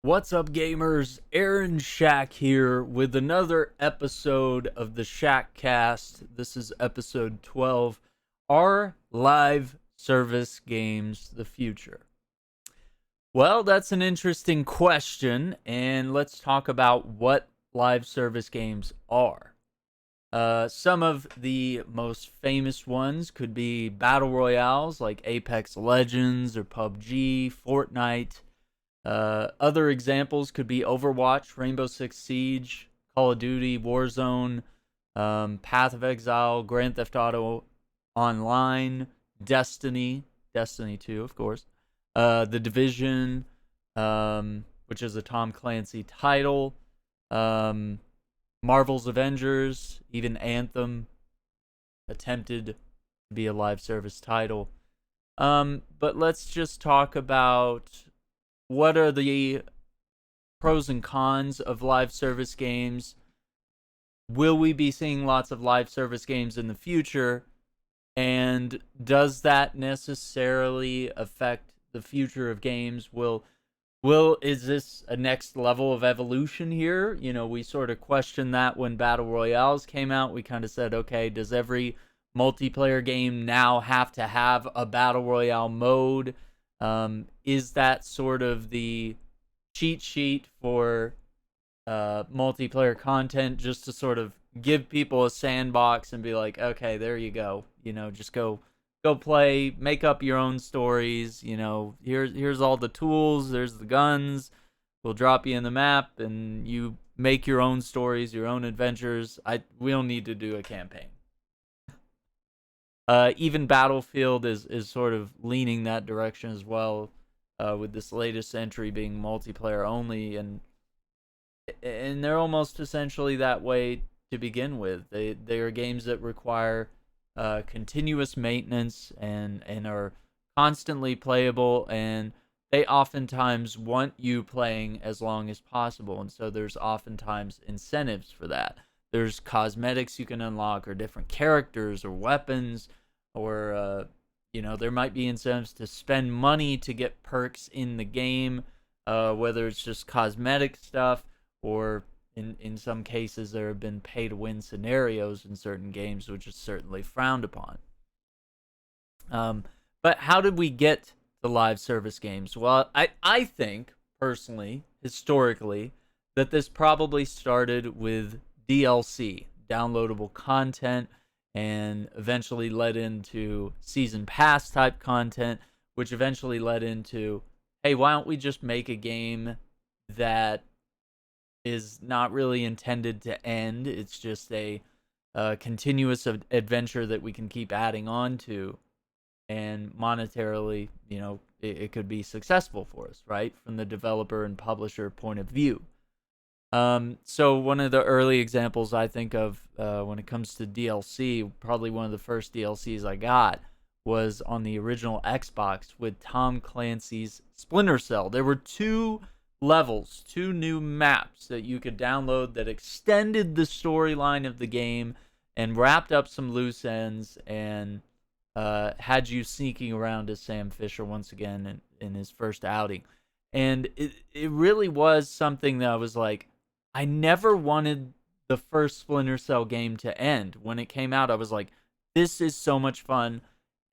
What's up, gamers? Aaron Shack here with another episode of the Shackcast. This is episode 12. Are live service games the future? Well, that's an interesting question, and let's talk about what live service games are. Some of the most famous ones could be battle royales like Apex Legends or PUBG, Fortnite. Other examples could be Overwatch, Rainbow Six Siege, Call of Duty, Warzone, Path of Exile, Grand Theft Auto Online, Destiny 2, of course, The Division, which is a Tom Clancy title, Marvel's Avengers, even Anthem attempted to be a live service title. But let's just talk about what are the pros and cons of live service games. Will we be seeing lots of live service games in the future? And does that necessarily affect the future of games? Is this a next level of evolution here? You know, we sort of questioned that when Battle Royales came out. We kind of said, okay, does every multiplayer game now have to have a Battle Royale mode? Is that sort of the cheat sheet for multiplayer content, just to sort of give people a sandbox and be like, okay, there you go. You know, just go play, make up your own stories. You know, here's all the tools, there's the guns. We'll drop you in the map and you make your own stories, your own adventures. We don't need to do a campaign. Even Battlefield is sort of leaning that direction as well, with this latest entry being multiplayer only, and they're almost essentially that way to begin with. They are games that require continuous maintenance and are constantly playable, and they oftentimes want you playing as long as possible, and so there's oftentimes incentives for that. There's cosmetics you can unlock, or different characters, or weapons, or there might be incentives to spend money to get perks in the game, whether it's just cosmetic stuff, or in some cases there have been pay-to-win scenarios in certain games, which is certainly frowned upon. But how did we get to live service games? Well, I think, personally, historically, that this probably started with DLC, downloadable content, and eventually led into season pass type content, which eventually led into, hey, why don't we just make a game that is not really intended to end? It's just a continuous adventure that we can keep adding on to, and monetarily, it could be successful for us, right? From the developer and publisher point of view. So one of the early examples I think of when it comes to DLC, probably one of the first DLCs I got was on the original Xbox with Tom Clancy's Splinter Cell. There were 2 levels, 2 new maps that you could download that extended the storyline of the game and wrapped up some loose ends, and had you sneaking around as Sam Fisher once again in his first outing. And it really was something that I was like, I never wanted the first Splinter Cell game to end. When it came out, I was like, this is so much fun.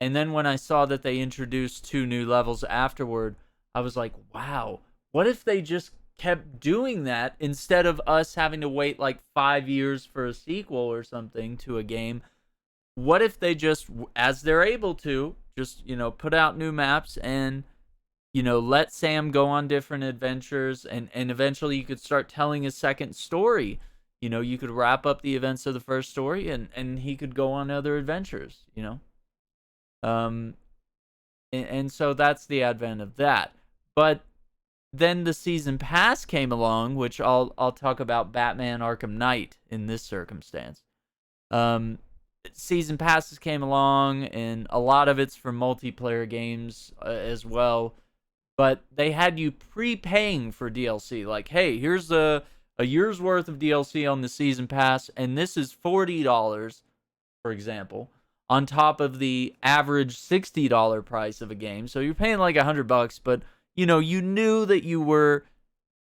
And then when I saw that they introduced 2 new levels afterward, I was like, wow, what if they just kept doing that instead of us having to wait like 5 years for a sequel or something to a game? What if they just, as they're able to, just, put out new maps and let Sam go on different adventures, and eventually you could start telling a second story. You could wrap up the events of the first story, and he could go on other adventures, and so that's the advent of that. But then the season pass came along, which I'll talk about Batman Arkham Knight in this circumstance. Season passes came along, and a lot of it's for multiplayer games as well. But they had you prepaying for DLC. Like, hey, here's a year's worth of DLC on the season pass, and this is $40, for example, on top of the average $60 price of a game. So you're paying like $100, but you knew that you were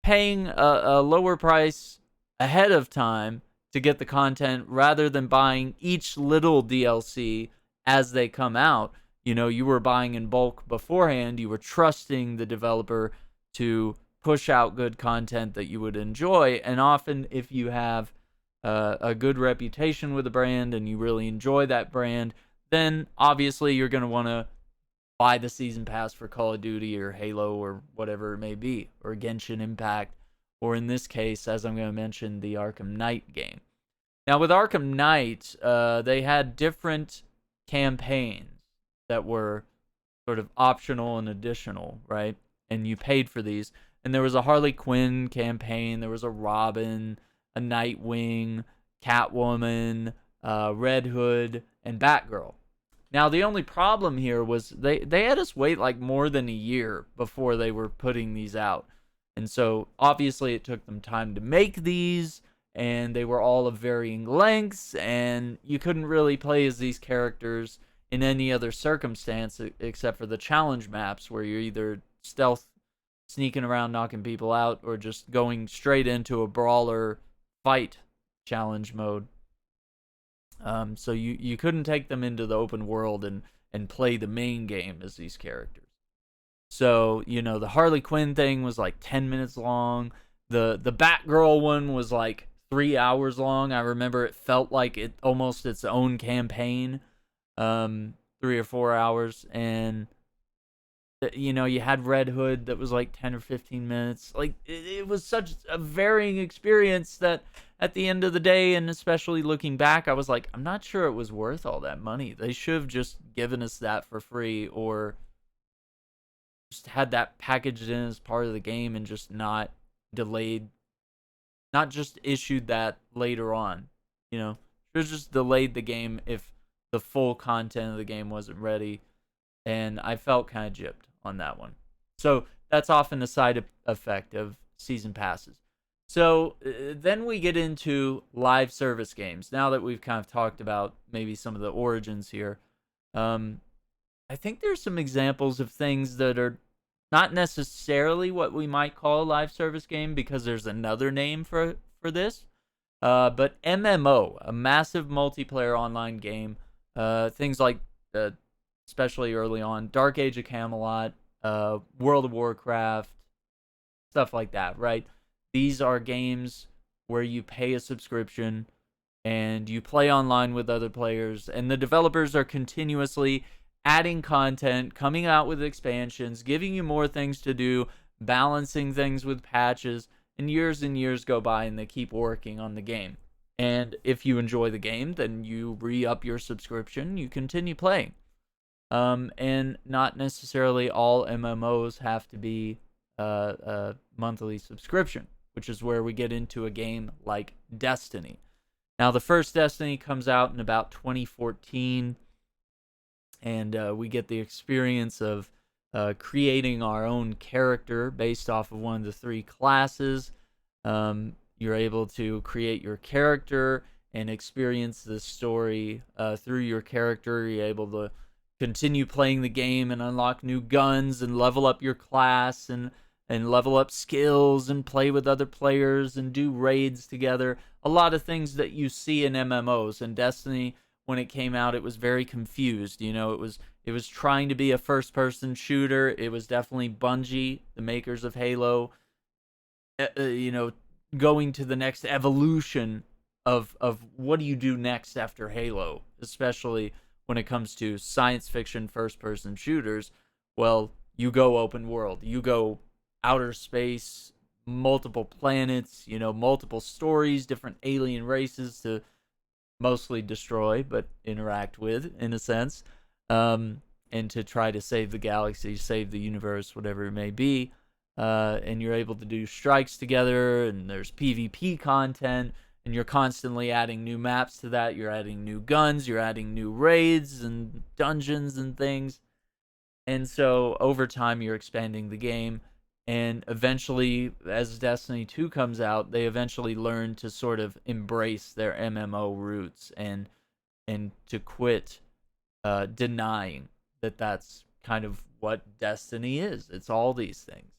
paying a lower price ahead of time to get the content rather than buying each little DLC as they come out. You were buying in bulk beforehand. You were trusting the developer to push out good content that you would enjoy. And often, if you have a good reputation with a brand and you really enjoy that brand, then obviously you're going to want to buy the season pass for Call of Duty or Halo or whatever it may be, or Genshin Impact, or in this case, as I'm going to mention, the Arkham Knight game. Now, with Arkham Knight, they had different campaigns that were sort of optional and additional, right? And you paid for these. And there was a Harley Quinn campaign, there was a Robin, a Nightwing, Catwoman, Red Hood, and Batgirl. Now, the only problem here was they had us wait like more than a year before they were putting these out. And so, obviously, it took them time to make these, and they were all of varying lengths, and you couldn't really play as these characters in any other circumstance except for the challenge maps, where you're either stealth sneaking around knocking people out or just going straight into a brawler fight challenge mode. So you couldn't take them into the open world and play the main game as these characters. So, the Harley Quinn thing was like 10 minutes long. The Batgirl one was like 3 hours long. I remember it felt like it almost its own campaign. 3 or 4 hours. And you had Red Hood that was like 10 or 15 minutes. Like, it was such a varying experience that at the end of the day, and especially looking back, I was like, I'm not sure it was worth all that money. They should have just given us that for free, or just had that packaged in as part of the game and just not just issued that later on. Should have just delayed the game if the full content of the game wasn't ready. And I felt kind of gypped on that one. So that's often a side effect of season passes. So then we get into live service games. Now that we've kind of talked about maybe some of the origins here, I think there's some examples of things that are not necessarily what we might call a live service game, because there's another name for this. But MMO, a massive multiplayer online game. Things like, especially early on, Dark Age of Camelot, World of Warcraft, stuff like that, right? These are games where you pay a subscription and you play online with other players, and the developers are continuously adding content, coming out with expansions, giving you more things to do, balancing things with patches, and years go by and they keep working on the game. And if you enjoy the game, then you re-up your subscription, you continue playing. And not necessarily all MMOs have to be a monthly subscription, which is where we get into a game like Destiny. Now, the first Destiny comes out in about 2014, and we get the experience of creating our own character based off of one of the 3 classes. You're able to create your character and experience the story through your character. You're able to continue playing the game and unlock new guns and level up your class and level up skills and play with other players and do raids together. A lot of things that you see in MMOs. And Destiny, when it came out, it was very confused. It was trying to be a first-person shooter. It was definitely Bungie, the makers of Halo, going to the next evolution of what do you do next after Halo, especially when it comes to science fiction first-person shooters. Well, you go open world. You go outer space, multiple planets, multiple stories, different alien races to mostly destroy, but interact with, in a sense, and to try to save the galaxy, save the universe, whatever it may be. And you're able to do strikes together, and there's PvP content, and you're constantly adding new maps to that. You're adding new guns, you're adding new raids and dungeons and things. And so over time, you're expanding the game. And eventually, as Destiny 2 comes out, they eventually learn to sort of embrace their MMO roots and to quit denying that that's kind of what Destiny is. It's all these things.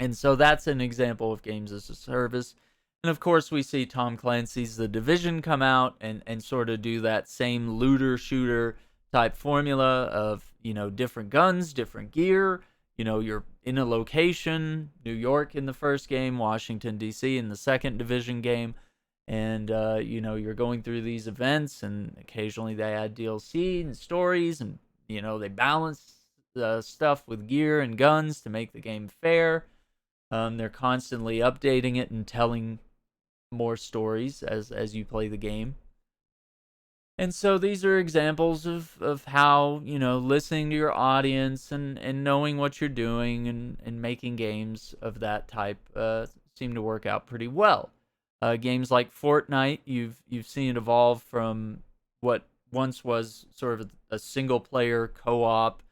And so that's an example of games as a service. And of course, we see Tom Clancy's The Division come out and sort of do that same looter shooter type formula of, different guns, different gear. You're in a location, New York in the first game, Washington, D.C. in the second Division game. And, you're going through these events, and occasionally they add DLC and stories, and, they balance stuff with gear and guns to make the game fair. They're constantly updating it and telling more stories as you play the game. And so these are examples of how, listening to your audience and knowing what you're doing and making games of that type seem to work out pretty well. Games like Fortnite, you've seen it evolve from what once was sort of a single player co-op,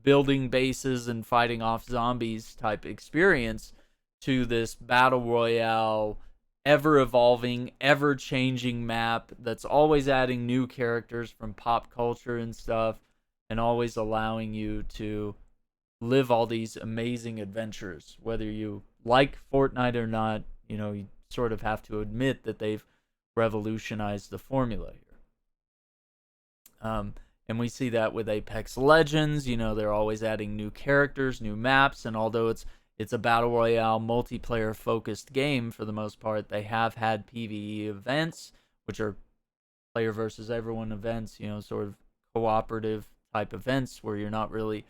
building bases and fighting off zombies type experience to this battle royale, ever evolving, ever changing map that's always adding new characters from pop culture and stuff, and always allowing you to live all these amazing adventures. Whether you like Fortnite or not, you sort of have to admit that they've revolutionized the formula here. And we see that with Apex Legends. They're always adding new characters, new maps, and although it's a battle royale multiplayer focused game for the most part, they have had PvE events, which are player versus everyone events, sort of cooperative type events where you're not really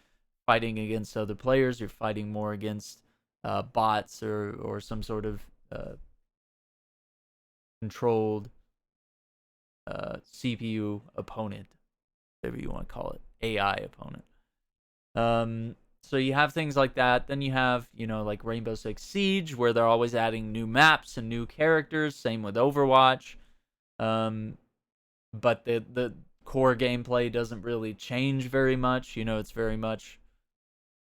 fighting against other players, you're fighting more against bots or some sort of controlled CPU opponent, whatever you want to call it, AI opponent. So you have things like that. Then you have, like Rainbow Six Siege, where they're always adding new maps and new characters. Same with Overwatch. But the core gameplay doesn't really change very much. It's very much,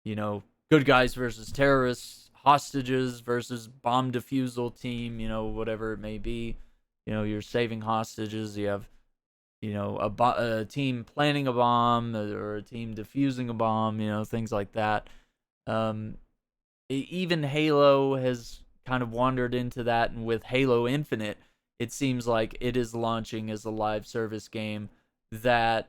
good guys versus terrorists, hostages versus bomb defusal team, whatever it may be. You're saving hostages. You have, a team planning a bomb or a team defusing a bomb, things like that. Even Halo has kind of wandered into that, and with Halo Infinite, it seems like it is launching as a live service game that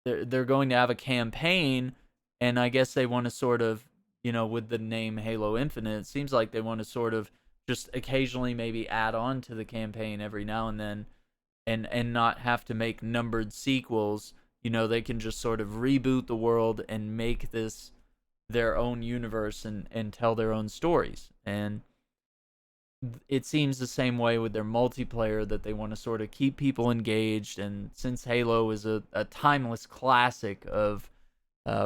they're going to have a campaign, and I guess they want to sort of, with the name Halo Infinite, it seems like they want to sort of just occasionally maybe add on to the campaign every now and then, and not have to make numbered sequels. They can just sort of reboot the world and make this their own universe and tell their own stories. And it seems the same way with their multiplayer, that they want to sort of keep people engaged. And since Halo is a timeless classic of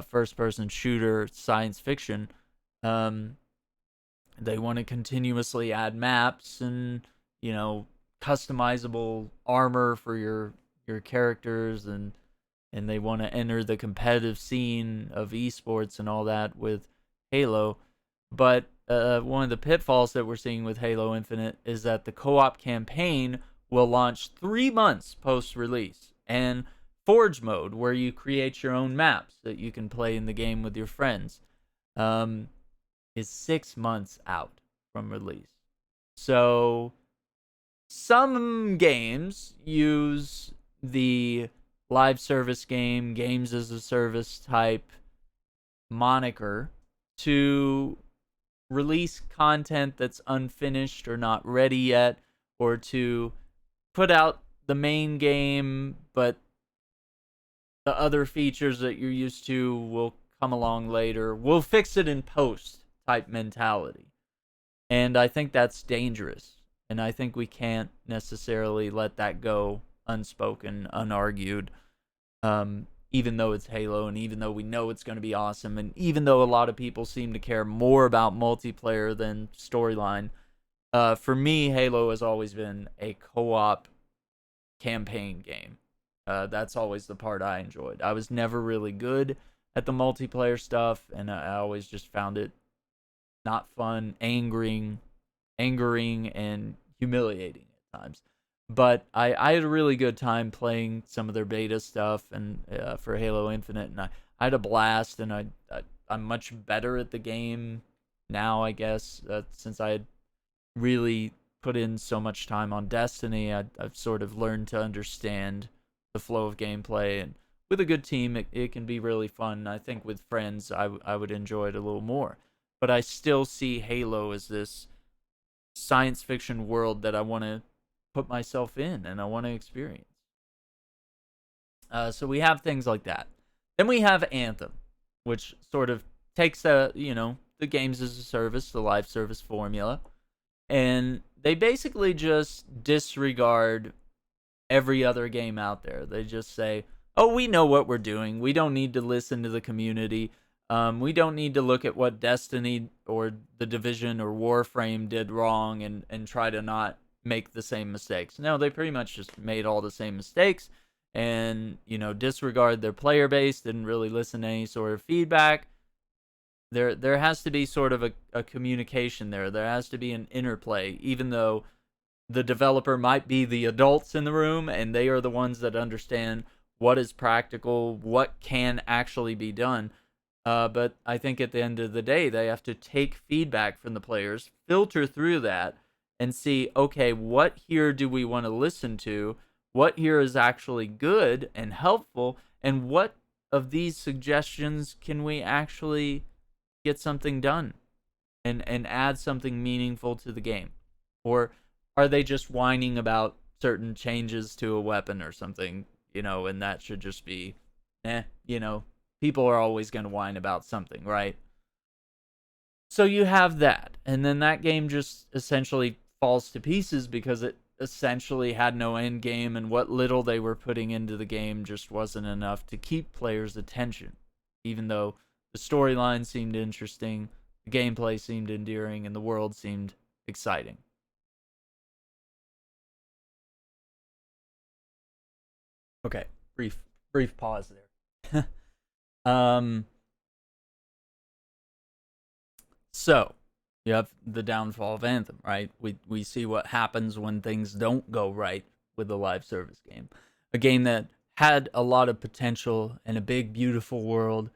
first-person shooter science fiction, they want to continuously add maps and, customizable armor for your characters, and they want to enter the competitive scene of esports and all that with Halo. But one of the pitfalls that we're seeing with Halo Infinite is that the co-op campaign will launch 3 months post-release, and Forge mode, where you create your own maps that you can play in the game with your friends, is 6 months out from release. So some games use the live service game, games as a service type moniker to release content that's unfinished or not ready yet, or to put out the main game, but the other features that you're used to will come along later. We'll fix it in post type mentality. And I think that's dangerous. And I think we can't necessarily let that go unspoken, unargued, even though it's Halo, and even though we know it's going to be awesome, and even though a lot of people seem to care more about multiplayer than storyline. For me, Halo has always been a co-op campaign game. That's always the part I enjoyed. I was never really good at the multiplayer stuff, and I always just found it not fun, angering, and humiliating at times. But I had a really good time playing some of their beta stuff and for Halo Infinite, and I had a blast, and I'm much better at the game now, I guess, since I had really put in so much time on Destiny. I've sort of learned to understand the flow of gameplay, and with a good team, it can be really fun. I think with friends, I would enjoy it a little more. But I still see Halo as this science fiction world that I want to put myself in and I want to experience. So we have things like that. Then we have Anthem, which sort of takes the games as a service, the live service formula, and they basically just disregard every other game out there. They just say, "Oh, we know what we're doing. We don't need to listen to the community. We don't need to look at what Destiny or the Division or Warframe did wrong and try to not make the same mistakes." No, they pretty much just made all the same mistakes and, disregard their player base, didn't really listen to any sort of feedback. There has to be sort of a communication there. There has to be an interplay, even though the developer might be the adults in the room and they are the ones that understand what is practical, what can actually be done. But I think at the end of the day, they have to take feedback from the players, filter through that, and see, okay, what here do we want to listen to? What here is actually good and helpful? And what of these suggestions can we actually get something done and add something meaningful to the game? Or are they just whining about certain changes to a weapon or something, and that should just be, people are always going to whine about something, right? So you have that, and then that game just essentially falls to pieces because it essentially had no end game, and what little they were putting into the game just wasn't enough to keep players' attention, even though the storyline seemed interesting, the gameplay seemed endearing, and the world seemed exciting. Okay, brief pause there. So you have the downfall of Anthem, right? We see what happens when things don't go right with the live service game. A game that had a lot of potential and a big, beautiful world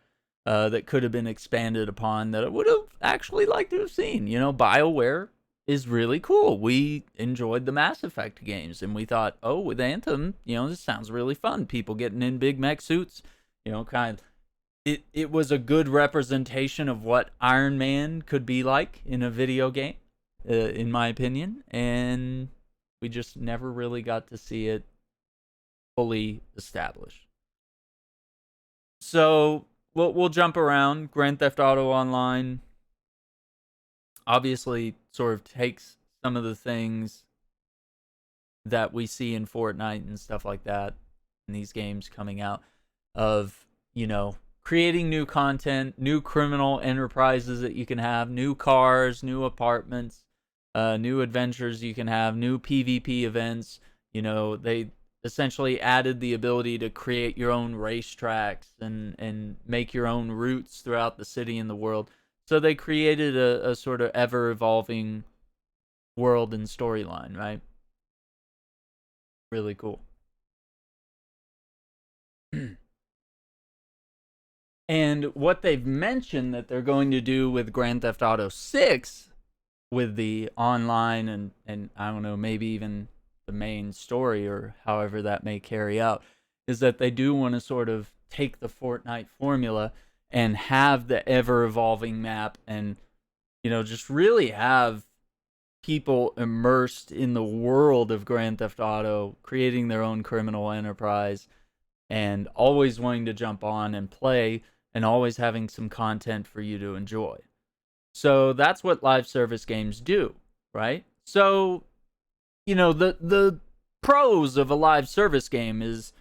that could have been expanded upon, that I would have actually liked to have seen. BioWare is really cool. We enjoyed the Mass Effect games, and we thought, oh, with Anthem, this sounds really fun. People getting in big mech suits, kind of. It was a good representation of what Iron Man could be like in a video game, in my opinion, and we just never really got to see it fully established. So we'll jump around. Grand Theft Auto Online obviously sort of takes some of the things that we see in Fortnite and stuff like that in these games coming out of, creating new content, new criminal enterprises that you can have, new cars, new apartments, new adventures you can have, new PvP events. They essentially added the ability to create your own racetracks and make your own routes throughout the city and the world. So they created a sort of ever-evolving world and storyline, right? Really cool. And what they've mentioned that they're going to do with Grand Theft Auto 6, with the online and I don't know, maybe even the main story or however that may carry out, is that they do want to sort of take the Fortnite formula and have the ever-evolving map and, just really have people immersed in the world of Grand Theft Auto, creating their own criminal enterprise, and always wanting to jump on and play, and always having some content for you to enjoy. So that's what live service games do, right? So, the pros of a live service game is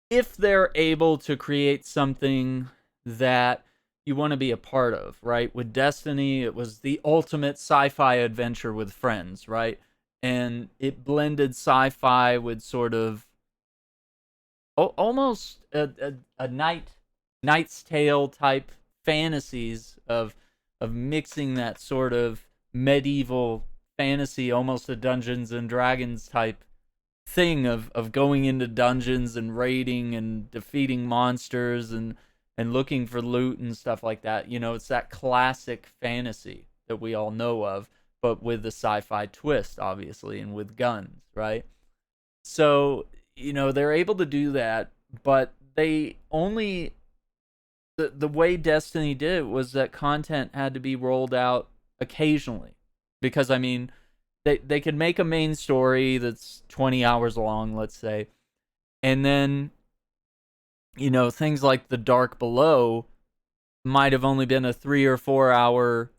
if they're able to create something that you want to be a part of, right? With Destiny, it was the ultimate sci-fi adventure with friends, right? And it blended sci-fi with sort of almost a Knight's Tale type fantasies of mixing that sort of medieval fantasy, almost a Dungeons and Dragons type thing of going into dungeons and raiding and defeating monsters and looking for loot and stuff like that. It's that classic fantasy that we all know of, but with the sci-fi twist, obviously, and with guns, right? So, they're able to do that, but they only the way Destiny did it was that content had to be rolled out occasionally. Because I mean, they could make a main story that's 20 hours long, let's say, and then things like The Dark Below might have only been a 3 or 4 hour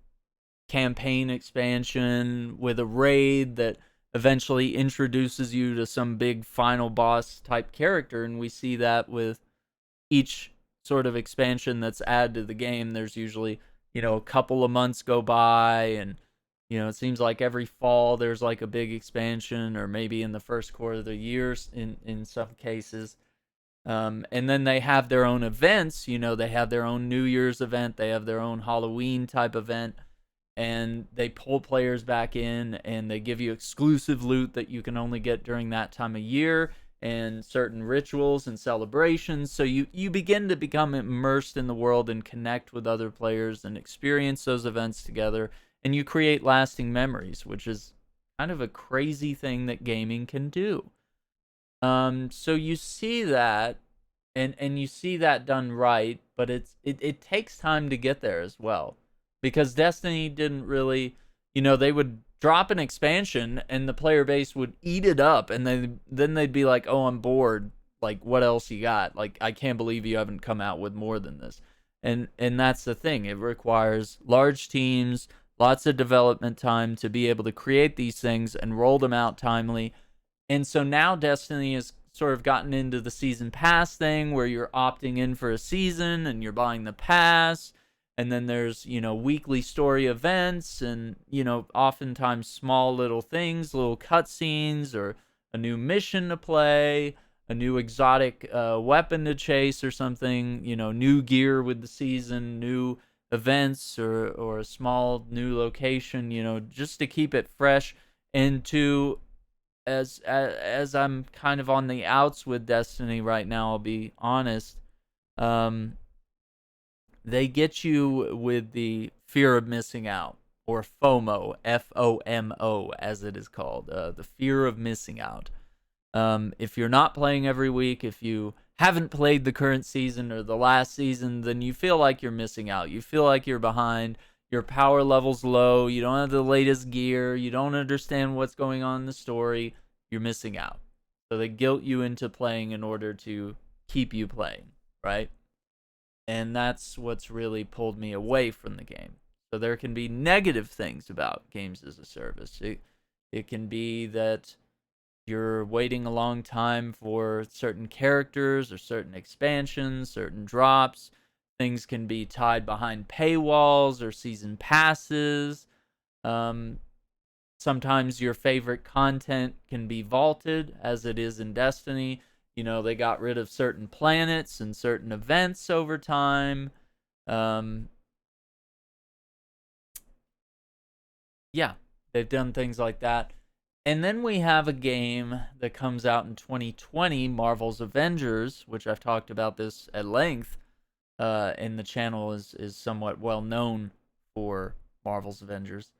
campaign expansion with a raid that eventually introduces you to some big final boss type character. And we see that with each sort of expansion that's added to the game. There's usually, a couple of months go by, and it seems like every fall there's like a big expansion, or maybe in the first quarter of the year in some cases. And then they have their own events. They have their own New Year's event, they have their own Halloween type event, and they pull players back in, and they give you exclusive loot that you can only get during that time of year, and certain rituals and celebrations. So you begin to become immersed in the world and connect with other players and experience those events together, and you create lasting memories, which is kind of a crazy thing that gaming can do. So you see that, and you see that done right, but it takes time to get there as well, because Destiny didn't really, they would drop an expansion and the player base would eat it up, and then they'd be like, "Oh, I'm bored. Like, what else you got? Like, I can't believe you haven't come out with more than this." And that's the thing. It requires large teams, lots of development time to be able to create these things and roll them out timely. And so now Destiny has sort of gotten into the season pass thing, where you're opting in for a season and you're buying the pass. And then there's, weekly story events, and, oftentimes small little things, little cutscenes, or a new mission to play, a new exotic weapon to chase or something, new gear with the season, new events, or a small new location, just to keep it fresh. And to, as I'm kind of on the outs with Destiny right now, I'll be honest, they get you with the fear of missing out, or FOMO, FOMO, as it is called, the fear of missing out. If you're not playing every week, if you haven't played the current season or the last season, then you feel like you're missing out. You feel like you're behind. Your power level's low. You don't have the latest gear. You don't understand what's going on in the story. You're missing out. So they guilt you into playing in order to keep you playing, right? And that's what's really pulled me away from the game. So there can be negative things about games as a service. It can be that you're waiting a long time for certain characters or certain expansions, certain drops. Things can be tied behind paywalls or season passes. Sometimes your favorite content can be vaulted, as it is in Destiny. They got rid of certain planets and certain events over time. Yeah, they've done things like that. And then we have a game that comes out in 2020, Marvel's Avengers, which I've talked about this at length, and the channel is somewhat well known for Marvel's Avengers.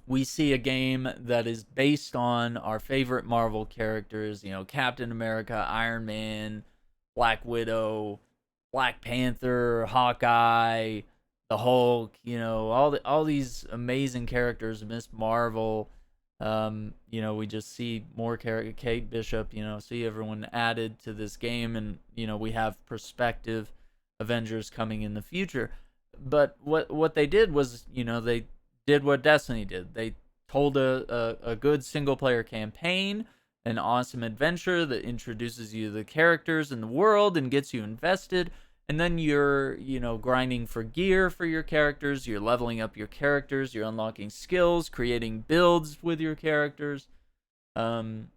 We see a game that is based on our favorite Marvel characters, Captain America, Iron Man, Black Widow, Black Panther, Hawkeye, the Hulk, all these amazing characters, Miss Marvel. We just see more character, Kate Bishop, see everyone added to this game, and we have prospective Avengers coming in the future. But what they did was, they did what Destiny did. They told a good single player campaign, an awesome adventure that introduces you to the characters and the world and gets you invested. And then you're, grinding for gear for your characters. You're leveling up your characters. You're unlocking skills, creating builds with your characters. And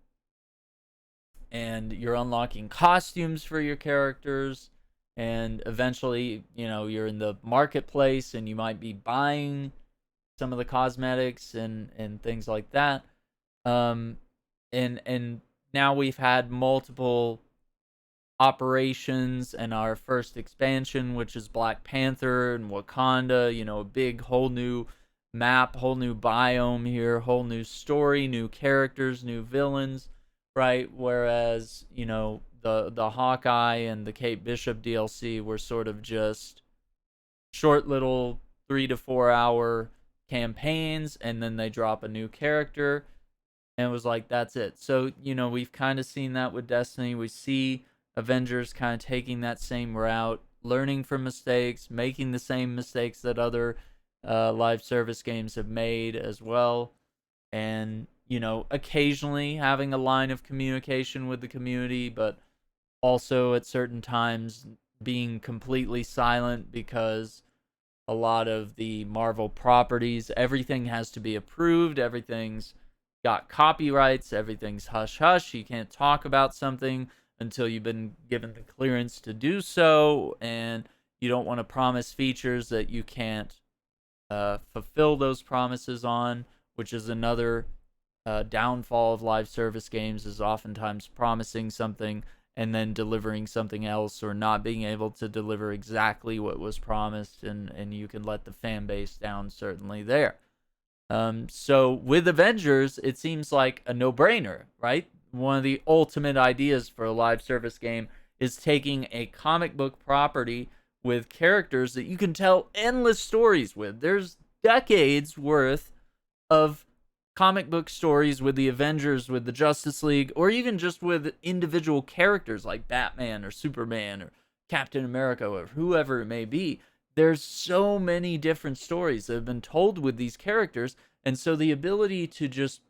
you're unlocking costumes for your characters. And eventually, you're in the marketplace and you might be buying some of the cosmetics and things like that. And now we've had multiple operations and our first expansion, which is Black Panther and Wakanda, a big whole new map, whole new biome here, whole new story, new characters, new villains, right? Whereas, the Hawkeye and the Kate Bishop DLC were sort of just short little 3 to 4 hour campaigns, and then they drop a new character, and it was like, that's it. So, we've kind of seen that with Destiny. We see Avengers kind of taking that same route, learning from mistakes, making the same mistakes that other live service games have made as well. And, occasionally having a line of communication with the community, but also at certain times being completely silent, because a lot of the Marvel properties, everything has to be approved, everything's got copyrights, everything's hush hush. You can't talk about something until you've been given the clearance to do so, and you don't want to promise features that you can't fulfill those promises on, which is another downfall of live service games, is oftentimes promising something and then delivering something else, or not being able to deliver exactly what was promised, and you can let the fan base down, certainly there. So with Avengers, it seems like a no-brainer, right? One of the ultimate ideas for a live service game is taking a comic book property with characters that you can tell endless stories with. There's decades worth of comic book stories with the Avengers, with the Justice League, or even just with individual characters like Batman or Superman or Captain America or whoever it may be. There's so many different stories that have been told with these characters, and so the ability to just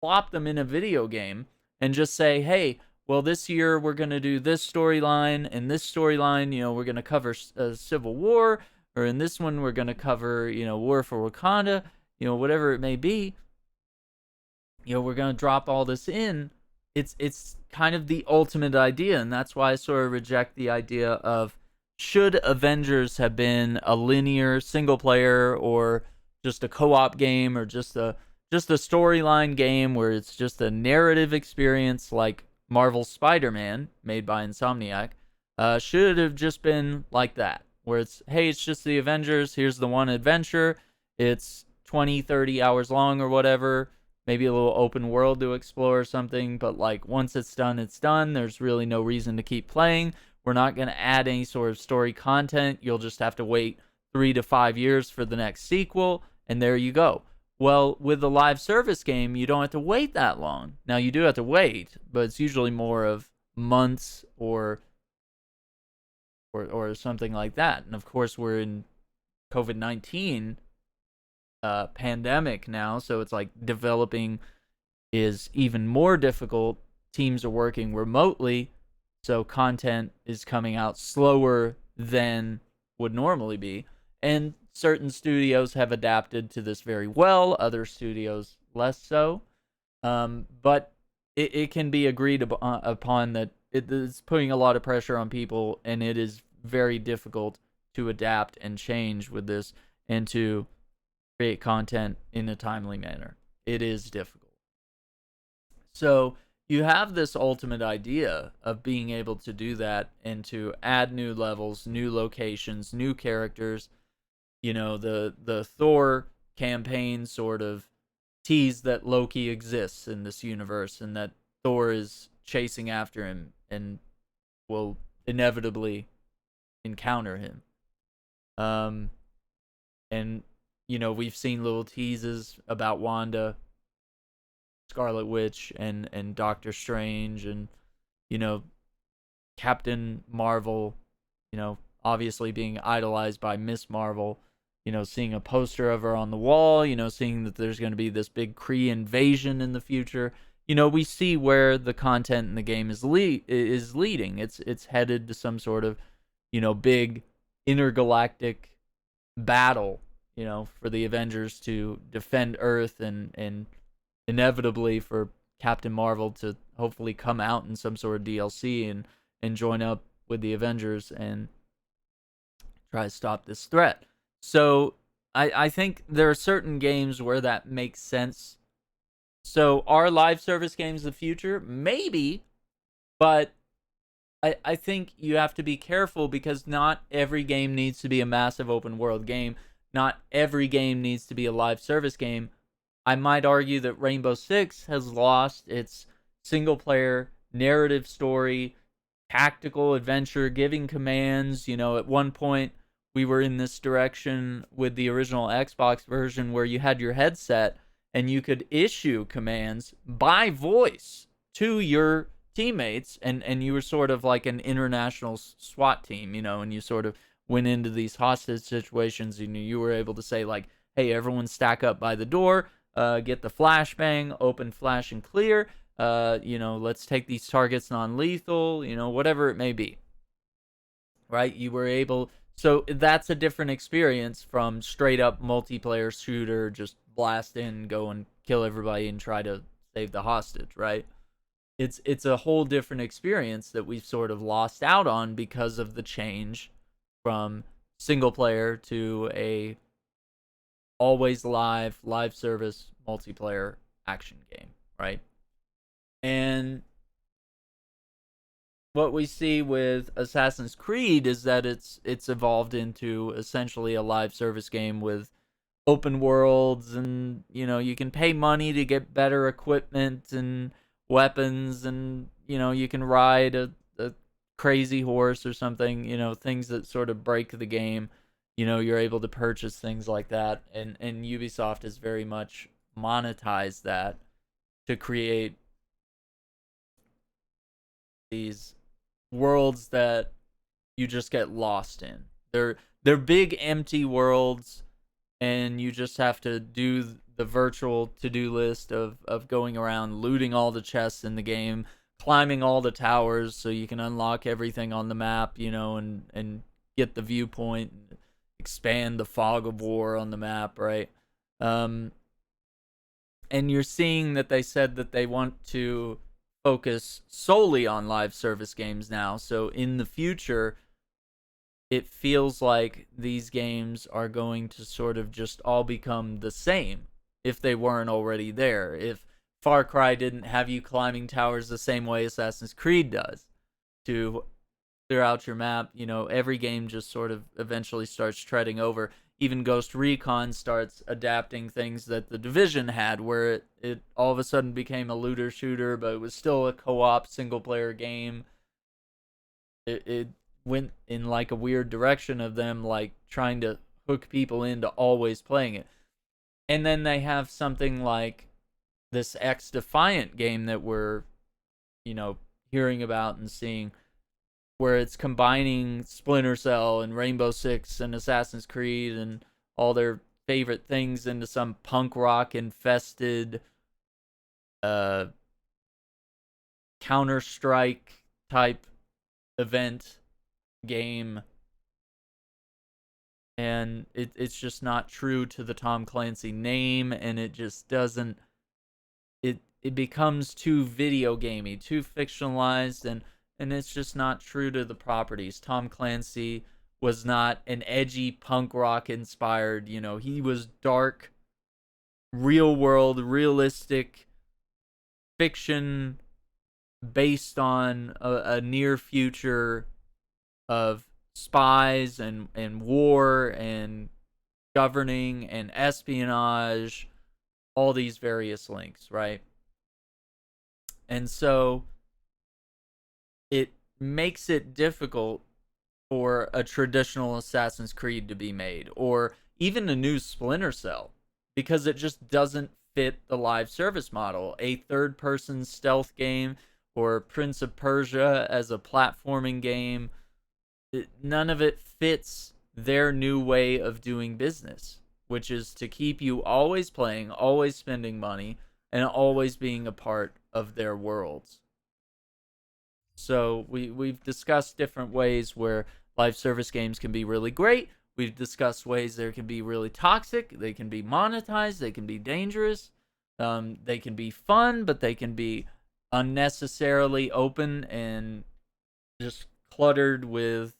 plop them in a video game and just say, hey, well, this year we're going to do this storyline, and this storyline, we're going to cover Civil War, or in this one we're going to cover, War for Wakanda, whatever it may be. We're going to drop all this in. It's kind of the ultimate idea, and that's why I sort of reject the idea of, should Avengers have been a linear single player, or just a co-op game, or just a storyline game where it's just a narrative experience like Marvel's Spider-Man, made by Insomniac? Should it have just been like that, where it's, hey, it's just the Avengers, here's the one adventure, it's 20-30 hours long or whatever, maybe a little open world to explore or something, but like once it's done, there's really no reason to keep playing. We're not going to add any sort of story content. You'll just have to wait 3 to 5 years for the next sequel, and there you go. Well, with the live service game, you don't have to wait that long. Now, you do have to wait, but it's usually more of months or something like that. And of course, we're in COVID-19 pandemic now, so it's like developing is even more difficult. Teams are working remotely, so content is coming out slower than would normally be. And certain studios have adapted to this very well, other studios less so. But it can be agreed upon that it is putting a lot of pressure on people, and it is very difficult to adapt and change with this, and to create content in a timely manner. It is difficult. So you have this ultimate idea of being able to do that, and to add new levels, new locations, new characters. The Thor campaign sort of teased that Loki exists in this universe, and that Thor is chasing after him and will inevitably encounter him. And we've seen little teases about Wanda, Scarlet Witch, and Doctor Strange, and Captain Marvel, obviously being idolized by Miss Marvel, seeing a poster of her on the wall, seeing that there's going to be this big Kree invasion in the future. We see where the content in the game is leading. It's headed to some sort of, big intergalactic battle, for the Avengers to defend Earth, and inevitably for Captain Marvel to hopefully come out in some sort of DLC and join up with the Avengers and try to stop this threat. So I think there are certain games where that makes sense. So are live service games the future? Maybe, but I think you have to be careful because not every game needs to be a massive open world game. Not every game needs to be a live service game. I might argue that Rainbow Six has lost its single player narrative story, tactical adventure, giving commands. At one point, we were in this direction with the original Xbox version where you had your headset and you could issue commands by voice to your teammates, and you were sort of like an international SWAT team, and you sort of went into these hostage situations and you were able to say, like, hey, everyone stack up by the door, get the flashbang, open, flash, and clear. Let's take these targets non-lethal, whatever it may be. Right? You were able. So that's a different experience from straight up multiplayer shooter, just blast in, go and kill everybody and try to save the hostage, right? It's a whole different experience that we've sort of lost out on because of the change from single player to a always live service multiplayer action game, right? And what we see with Assassin's Creed is that it's evolved into essentially a live service game with open worlds, and you can pay money to get better equipment and weapons, and you can ride a crazy horse or something, things that sort of break the game. You're able to purchase things like that, and Ubisoft has very much monetized that to create these worlds that you just get lost in. They're big empty worlds, and you just have to do the virtual to-do list of going around looting all the chests in the game, climbing all the towers so you can unlock everything on the map, and get the viewpoint, expand the fog of war on the map, right? And you're seeing that they said that they want to focus solely on live service games now. So in the future, it feels like these games are going to sort of just all become the same if they weren't already there. If Far Cry didn't have you climbing towers the same way Assassin's Creed does to clear out your map, every game just sort of eventually starts treading over. Even Ghost Recon starts adapting things that the Division had, where it all of a sudden became a looter shooter, but it was still a co-op single player game. It went in like a weird direction of them like trying to hook people into always playing it. And then they have something like this X Defiant game that we're, hearing about and seeing, where it's combining Splinter Cell and Rainbow Six and Assassin's Creed and all their favorite things into some punk rock infested Counter-Strike type event game. And it's just not true to the Tom Clancy name, and it just doesn't. It becomes too video gamey, too fictionalized, and it's just not true to the properties. Tom Clancy was not an edgy punk rock inspired, he was dark, real world, realistic fiction based on a near future of spies and war and governing and espionage, all these various links, right? And so it makes it difficult for a traditional Assassin's Creed to be made, or even a new Splinter Cell, because it just doesn't fit the live service model. A third-person stealth game, or Prince of Persia as a platforming game, none of it fits their new way of doing business, which is to keep you always playing, always spending money, and always being a part of their worlds. So we've discussed different ways where live service games can be really great. We've discussed ways they can be really toxic. They can be monetized. They can be dangerous. They can be fun, but they can be unnecessarily open and just cluttered with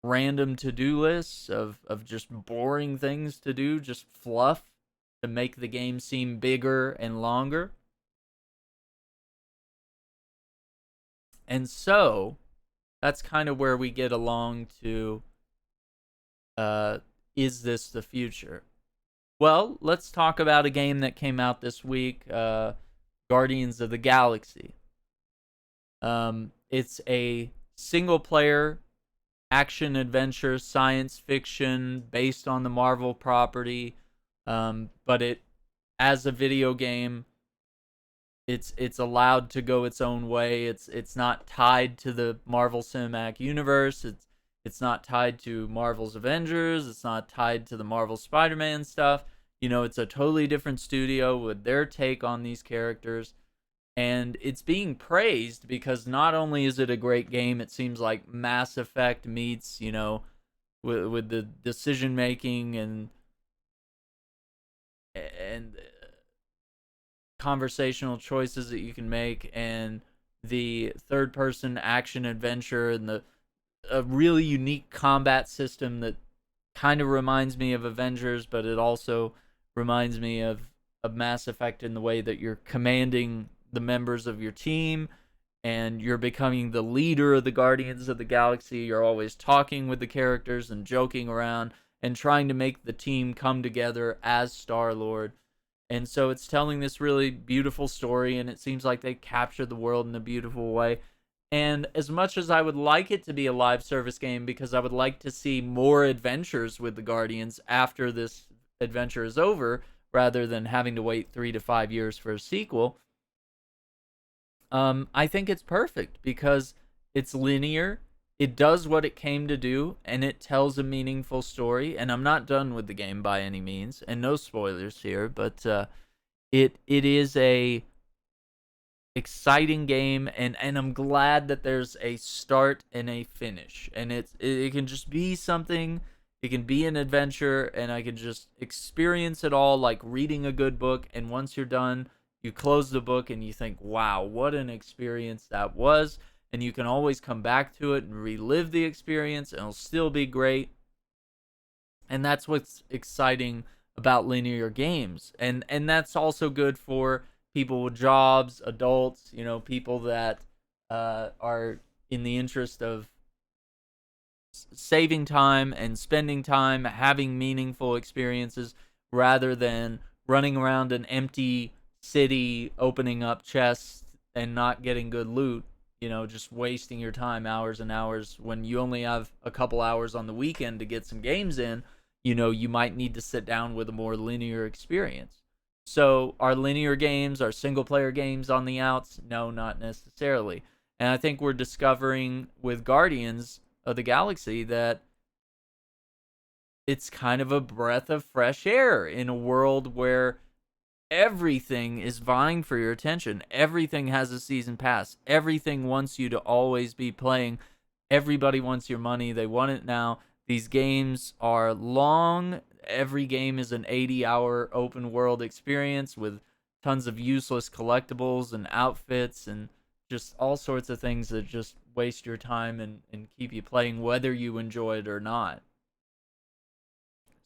random to-do lists of just boring things to do, just fluff to make the game seem bigger and longer. And so that's kind of where we get along to, uh, is this the future? Well, let's talk about a game that came out this week, Guardians of the Galaxy. It's a single player action adventure science fiction based on the Marvel property, but it, as a video game, it's allowed to go its own way. It's not tied to the Marvel Cinematic Universe. It's not tied to Marvel's Avengers. It's not tied to the Marvel Spider-Man stuff. It's a totally different studio with their take on these characters. And it's being praised because not only is it a great game, it seems like Mass Effect meets, with the decision making and conversational choices that you can make, and the third person action adventure, and a really unique combat system that kind of reminds me of Avengers, but it also reminds me of Mass Effect in the way that you're commanding the members of your team and you're becoming the leader of the Guardians of the Galaxy. You're always talking with the characters and joking around and trying to make the team come together as Star-Lord. And so it's telling this really beautiful story, and it seems like they captured the world in a beautiful way. And as much as I would like it to be a live service game, because I would like to see more adventures with the Guardians after this adventure is over, rather than having to wait 3 to 5 years for a sequel, I think it's perfect because it's linear. It does what it came to do, and it tells a meaningful story. And I'm not done with the game by any means, and no spoilers here, but it is a exciting game, and I'm glad that there's a start and a finish, and it can just be something. It can be an adventure, and I can just experience it all like reading a good book. And once you're done, you close the book and you think, wow, what an experience that was. And you can always come back to it and relive the experience, and it'll still be great. And that's what's exciting about linear games. And that's also good for people with jobs, adults, people that are in the interest of saving time and spending time having meaningful experiences rather than running around an empty city opening up chests and not getting good loot, just wasting your time hours and hours when you only have a couple hours on the weekend to get some games in. You might need to sit down with a more linear experience. So are linear games, are single player games on the outs? No, not necessarily. And I think we're discovering with Guardians of the Galaxy that it's kind of a breath of fresh air in a world where everything is vying for your attention. Everything has a season pass. Everything wants you to always be playing. Everybody wants your money. They want it now. These games are long. Every game is an 80-hour open world experience with tons of useless collectibles and outfits and just all sorts of things that just waste your time and keep you playing whether you enjoy it or not.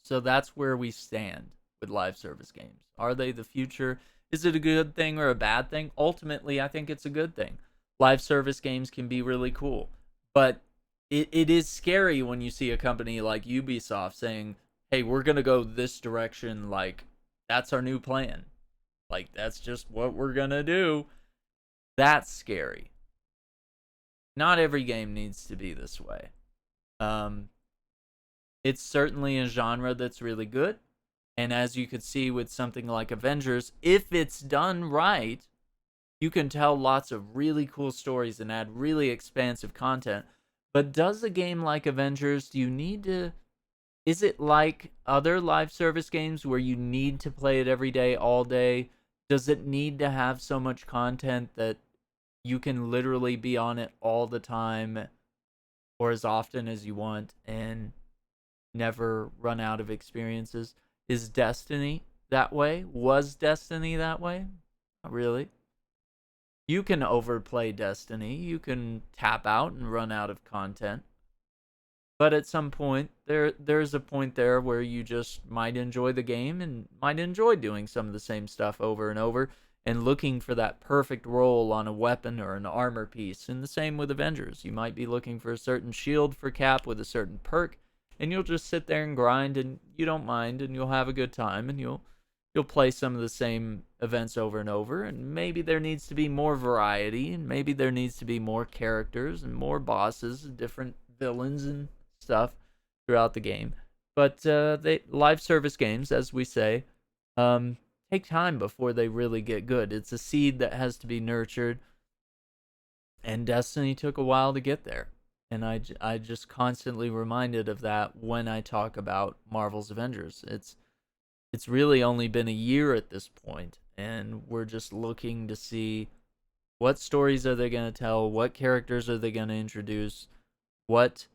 So that's where we stand with live service games. Are they the future? Is it a good thing or a bad thing? Ultimately, I think it's a good thing. Live service games can be really cool, but it is scary when you see a company like Ubisoft saying, hey, we're going to go this direction, like, that's our new plan. Like, that's just what we're going to do. That's scary. Not every game needs to be this way. It's certainly a genre that's really good. And as you could see with something like Avengers, if it's done right, you can tell lots of really cool stories and add really expansive content. But does a game like Avengers, do you need to... Is it like other live service games where you need to play it every day, all day? Does it need to have so much content that you can literally be on it all the time or as often as you want and never run out of experiences? Is Destiny that way? Was Destiny that way? Not really. You can overplay Destiny. You can tap out and run out of content. But at some point, there's a point there where you just might enjoy the game and might enjoy doing some of the same stuff over and over. and looking for that perfect roll on a weapon or an armor piece. And the same with Avengers. You might be looking for a certain shield for Cap with a certain perk, and you'll just sit there and grind, and you don't mind, and you'll have a good time, and you'll play some of the same events over and over. And maybe there needs to be more variety, and maybe there needs to be more characters and more bosses and different villains and stuff throughout the game. But live service games, as we say, take time before they really get good. It's a seed that has to be nurtured, and Destiny took a while to get there. And I just constantly reminded of that when I talk about Marvel's Avengers. It's really only been a year at this point, and we're just looking to see what stories are they going to tell, what characters are they going to introduce, what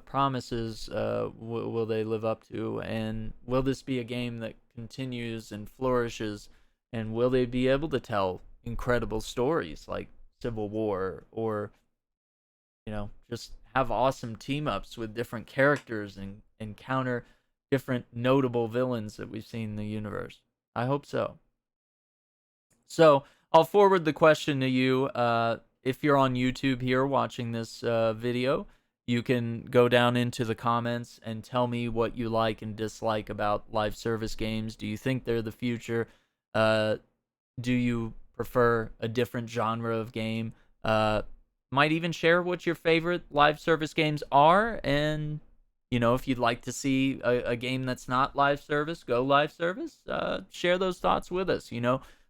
promises will they live up to, and will this be a game that continues and flourishes, and will they be able to tell incredible stories like Civil War, or just have awesome team-ups with different characters and encounter different notable villains that we've seen in the universe. I hope so. So I'll forward the question to you. If you're on YouTube here watching this video, you can go down into the comments and tell me what you like and dislike about live service games. Do you think they're the future? Do you prefer a different genre of game? Might even share what your favorite live service games are, and if you'd like to see a game that's not live service go live service, share those thoughts with us.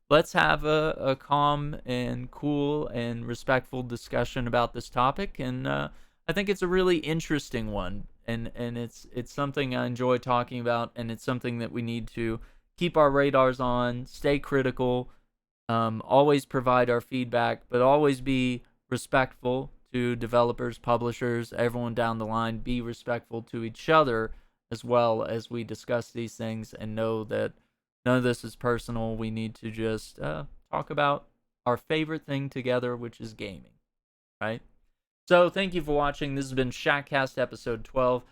Let's have a calm and cool and respectful discussion about this topic, and I think it's a really interesting one, and it's something I enjoy talking about, and it's something that we need to keep our radars on, stay critical, always provide our feedback, but always be respectful to developers, publishers, everyone down the line. Be respectful to each other as well as we discuss these things, and know that none of this is personal. We need to just talk about our favorite thing together, which is gaming, right? So thank you for watching. This has been Shackcast episode 12.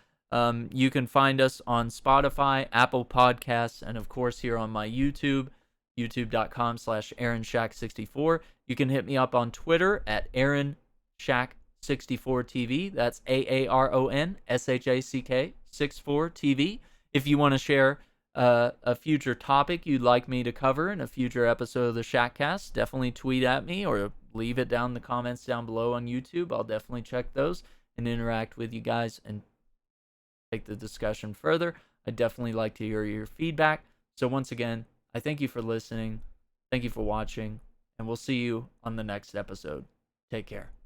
You can find us on Spotify, Apple Podcasts, and of course here on my YouTube, youtube.com/AaronShack64. You can hit me up on Twitter at AaronShack64TV. That's AaronShack 64TV. If you want to share a future topic you'd like me to cover in a future episode of the Shackcast, definitely tweet at me or leave it down in the comments down below on YouTube. I'll definitely check those and interact with you guys and take the discussion further. I'd definitely like to hear your feedback. So once again, I thank you for listening. Thank you for watching, and we'll see you on the next episode. Take care.